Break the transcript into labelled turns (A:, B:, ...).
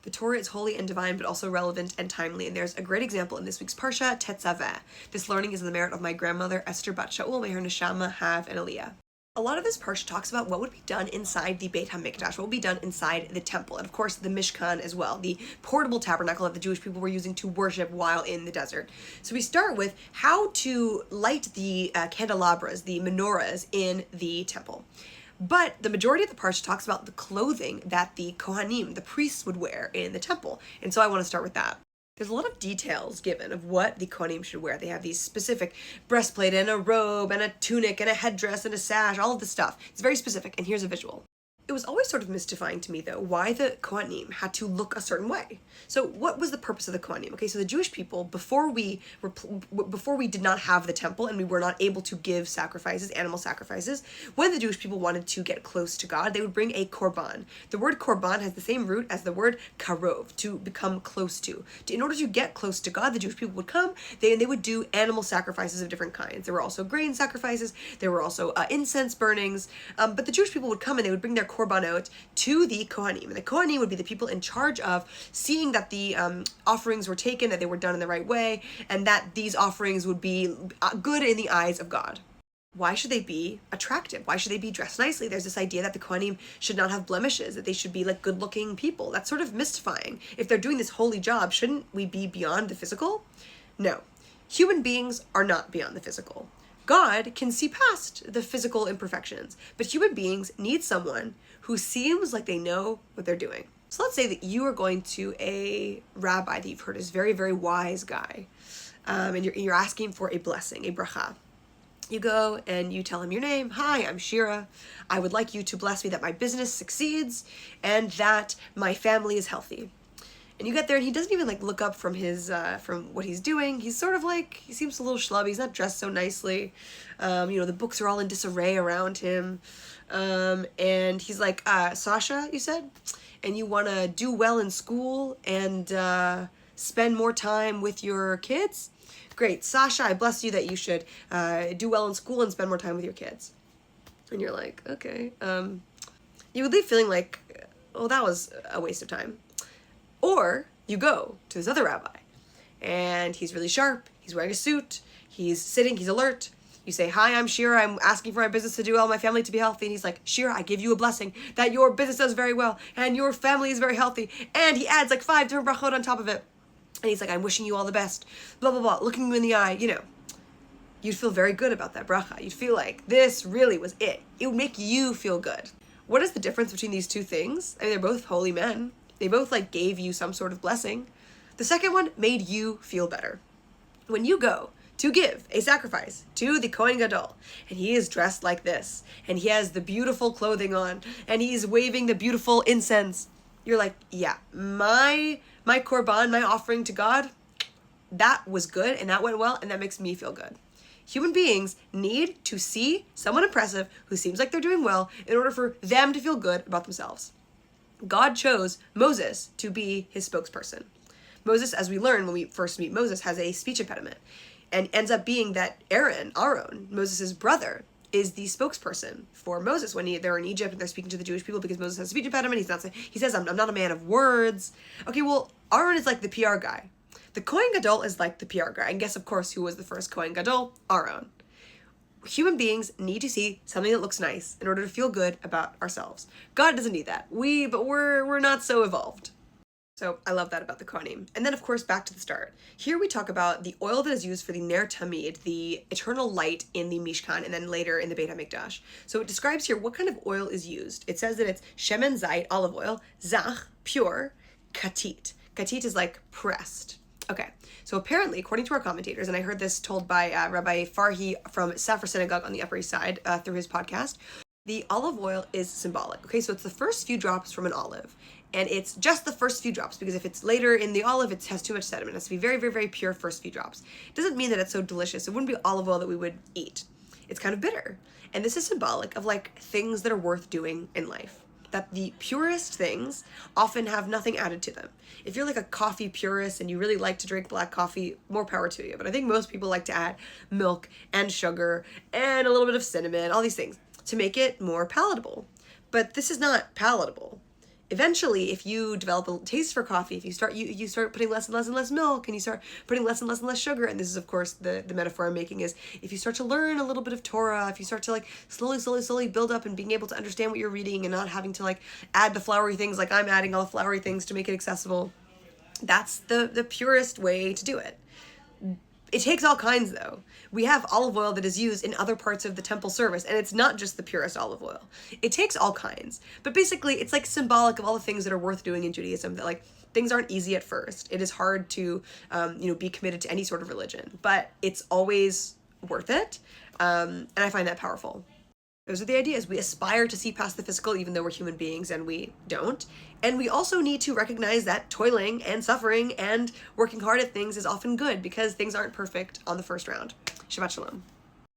A: The Torah is holy and divine, but also relevant and timely. And there's a great example in this week's Parshat Tetzaveh. This learning is in the merit of my grandmother, Esther Bat Shaul. May her neshama have an aliyah. A lot of this parsha talks about what would be done inside the Beit HaMikdash, what would be done inside the temple, and of course the Mishkan as well, the portable tabernacle that the Jewish people were using to worship while in the desert. So we start with how to light the candelabras, the menorahs in the temple. But the majority of the parsha talks about the clothing that the Kohanim, the priests, would wear in the temple. And so I want to start with that. There's a lot of details given of what the Kohanim should wear. They have these specific breastplate and a robe and a tunic and a headdress and a sash, all of this stuff. It's very specific, and here's a visual. It was always sort of mystifying to me, though, why the Kohanim had to look a certain way. So what was the purpose of the Kohanim? Okay, so the Jewish people, before we did not have the temple and we were not able to give sacrifices, animal sacrifices, when the Jewish people wanted to get close to God, they would bring a korban. The word korban has the same root as the word karov, to become close to. In order to get close to God, the Jewish people would come, they would do animal sacrifices of different kinds. There were also grain sacrifices, there were also incense burnings, but the Jewish people would come and they would bring their korbanot to the Kohanim. And the Kohanim would be the people in charge of seeing that the offerings were taken, that they were done in the right way, and that these offerings would be good in the eyes of God. Why should they be attractive? Why should they be dressed nicely? There's this idea that the Kohanim should not have blemishes, that they should be like good-looking people. That's sort of mystifying. If they're doing this holy job, shouldn't we be beyond the physical? No. Human beings are not beyond the physical. God can see past the physical imperfections, but human beings need someone who seems like they know what they're doing. So let's say that you are going to a rabbi that you've heard is very, very wise guy, and you're asking for a blessing, a bracha. You go and you tell him your name. Hi, I'm Shira. I would like you to bless me that my business succeeds and that my family is healthy. And you get there and he doesn't even look up from his from what he's doing. He's sort of he seems a little schlubby. He's not dressed so nicely. The books are all in disarray around him. And he's like, Sasha, you said? And you want to do well in school and spend more time with your kids? Great, Sasha, I bless you that you should do well in school and spend more time with your kids. And you're like, okay. You would leave feeling like, oh, that was a waste of time. Or you go to this other rabbi, and he's really sharp, he's wearing a suit, he's sitting, he's alert. You say, hi, I'm Shira, I'm asking for my business to do well, my family to be healthy. And he's like, Shira, I give you a blessing that your business does very well, and your family is very healthy. And he adds 5 different brachot on top of it. And he's like, I'm wishing you all the best, blah, blah, blah, looking you in the eye, You'd feel very good about that bracha. You'd feel like this really was it. It would make you feel good. What is the difference between these two things? I mean, they're both holy men. They both gave you some sort of blessing. The second one made you feel better. When you go to give a sacrifice to the Kohen Gadol, and he is dressed like this, and he has the beautiful clothing on, and he's waving the beautiful incense, you're like, yeah, my korban, my offering to God, that was good, and that went well, and that makes me feel good. Human beings need to see someone impressive who seems like they're doing well in order for them to feel good about themselves. God chose Moses to be his spokesperson. Moses, as we learn when we first meet Moses, has a speech impediment and ends up being that Aaron, Moses' brother, is the spokesperson for Moses when they're in Egypt and they're speaking to the Jewish people because Moses has a speech impediment. He says, I'm not a man of words. Okay, well, Aaron is like the PR guy. The Kohen Gadol is like the PR guy. And guess, of course, who was the first Kohen Gadol? Aaron. Human beings need to see something that looks nice in order to feel good about ourselves. God doesn't need that. But we're not so evolved. So I love that about the Kohanim. And then, of course, back to the start. Here we talk about the oil that is used for the Ner Tamid, the eternal light in the Mishkan, and then later in the Beit HaMikdash. So it describes here what kind of oil is used. It says that it's shemen zait, olive oil, zach, pure, katit. Katit is pressed. Okay, so apparently, according to our commentators, and I heard this told by Rabbi Farhi from Safra Synagogue on the Upper East Side through his podcast, the olive oil is symbolic. Okay, so it's the first few drops from an olive. And it's just the first few drops, because if it's later in the olive, it has too much sediment. It has to be very, very, very pure first few drops. It doesn't mean that it's so delicious. It wouldn't be olive oil that we would eat. It's kind of bitter. And this is symbolic of things that are worth doing in life. That the purest things often have nothing added to them. If you're a coffee purist and you really like to drink black coffee, more power to you. But I think most people like to add milk and sugar and a little bit of cinnamon, all these things, to make it more palatable. But this is not palatable. eventually, if you develop a taste for coffee, if you start putting less and less milk, and you start putting less and less sugar, and this is of course the metaphor I'm making is, if you start to learn a little bit of Torah, if you start to like slowly build up and being able to understand what you're reading and not having to like add the flowery things like I'm adding all the flowery things to make it accessible, that's the purest way to do it. It takes all kinds, though. We have olive oil that is used in other parts of the temple service, and it's not just the purest olive oil. It takes all kinds. But basically, it's like symbolic of all the things that are worth doing in Judaism, that like things aren't easy at first. It is hard to, be committed to any sort of religion, but it's always worth it. And I find that powerful. Those are the ideas. We aspire to see past the physical, even though we're human beings and we don't. And we also need to recognize that toiling and suffering and working hard at things is often good, because things aren't perfect on the first round. Shabbat shalom.